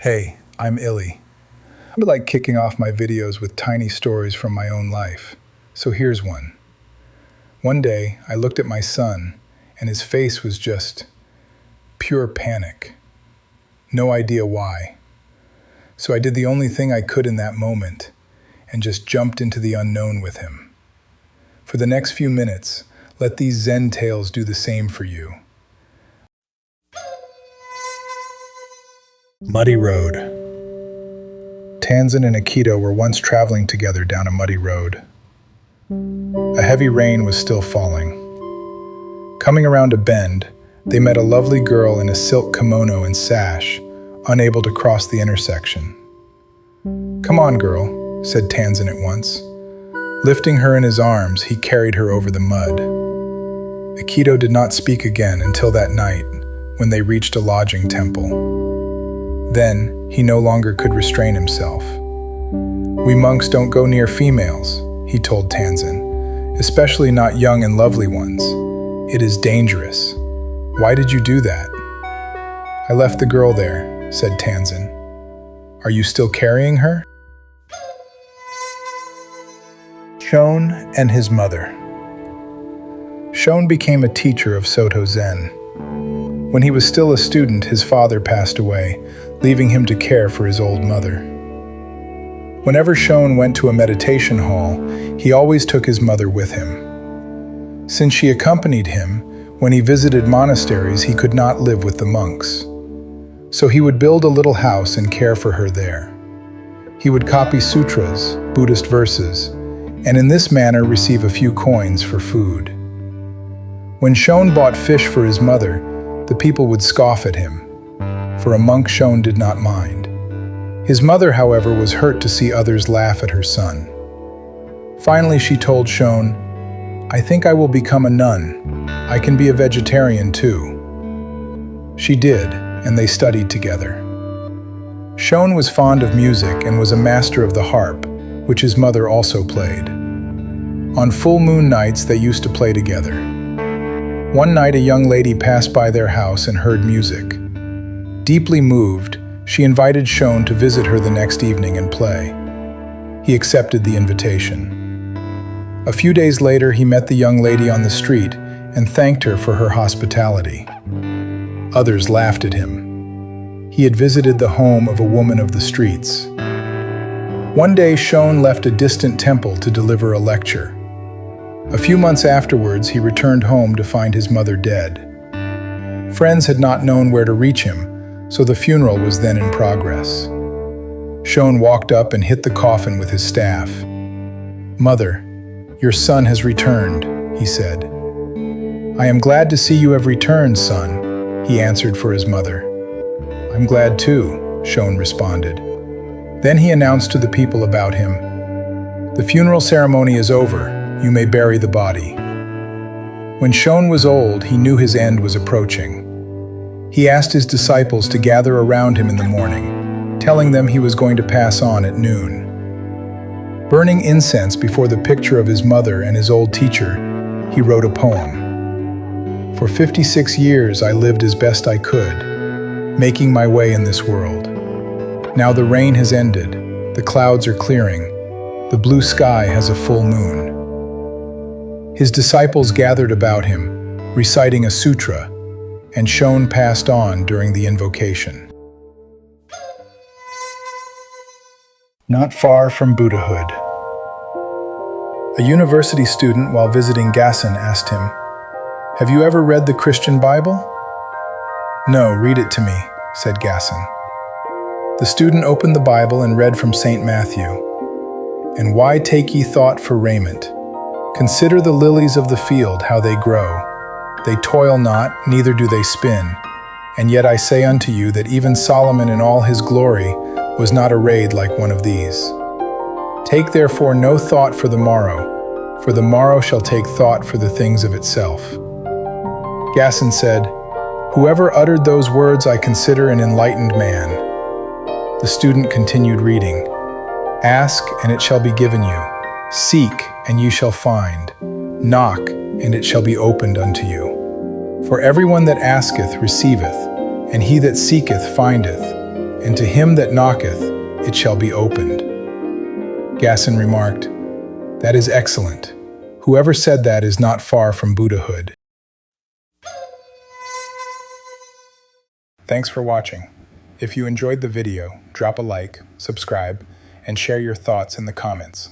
Hey, I'm Ily. I like kicking off my videos with tiny stories from my own life. So here's one. One day, I looked at my son, and his face was just pure panic. No idea why. So I did the only thing I could in that moment, and just jumped into the unknown with him. For the next few minutes, let these Zen tales do the same for you. Muddy Road. Tanzan and Akito were once traveling together down a muddy road. A heavy rain was still falling. Coming around a bend, they met a lovely girl in a silk kimono and sash, unable to cross the intersection. "Come on, girl," said Tanzan at once. Lifting her in his arms, he carried her over the mud. Akito did not speak again until that night, when they reached a lodging temple. Then, he no longer could restrain himself. "We monks don't go near females," he told Tanzan, "especially not young and lovely ones. It is dangerous. Why did you do that?" "I left the girl there," said Tanzan. "Are you still carrying her?" Shoun and His Mother. Shoun became a teacher of Soto Zen. When he was still a student, his father passed away, leaving him to care for his old mother. Whenever Shoun went to a meditation hall, he always took his mother with him. Since she accompanied him, when he visited monasteries, he could not live with the monks. So he would build a little house and care for her there. He would copy sutras, Buddhist verses, and in this manner receive a few coins for food. When Shoun bought fish for his mother, the people would scoff at him. For a monk, Shoun did not mind. His mother, however, was hurt to see others laugh at her son. Finally, she told Shoun, "I think I will become a nun. I can be a vegetarian too." She did, and they studied together. Shoun was fond of music and was a master of the harp, which his mother also played. On full moon nights, they used to play together. One night, a young lady passed by their house and heard music. Deeply moved, she invited Shoun to visit her the next evening and play. He accepted the invitation. A few days later, he met the young lady on the street and thanked her for her hospitality. Others laughed at him. He had visited the home of a woman of the streets. One day, Shoun left a distant temple to deliver a lecture. A few months afterwards, he returned home to find his mother dead. Friends had not known where to reach him, so the funeral was then in progress. Shoun walked up and hit the coffin with his staff. "Mother, your son has returned," he said. "I am glad to see you have returned, son," he answered for his mother. "I'm glad too," Shoun responded. Then he announced to the people about him, "The funeral ceremony is over. You may bury the body." When Shoun was old, he knew his end was approaching. He asked his disciples to gather around him in the morning, telling them he was going to pass on at noon. Burning incense before the picture of his mother and his old teacher, he wrote a poem. "For 56 years I lived as best I could, making my way in this world. Now the rain has ended, the clouds are clearing, the blue sky has a full moon." His disciples gathered about him, reciting a sutra, and Shoun passed on during the invocation. Not far from Buddhahood. A university student while visiting Gassen asked him, "Have you ever read the Christian Bible?" "No, read it to me," said Gassen. The student opened the Bible and read from St. Matthew, "And why take ye thought for raiment? Consider the lilies of the field, how they grow. They toil not, neither do they spin. And yet I say unto you that even Solomon in all his glory was not arrayed like one of these. Take therefore no thought for the morrow shall take thought for the things of itself." Gassen said, "Whoever uttered those words I consider an enlightened man." The student continued reading, "Ask, and it shall be given you. Seek, and you shall find. Knock, and it shall be opened unto you. For everyone that asketh receiveth, and he that seeketh findeth, and to him that knocketh, it shall be opened." Gasson remarked, "That is excellent. Whoever said that is not far from Buddhahood." Thanks for watching. If you enjoyed the video, drop a like, subscribe, and share your thoughts in the comments.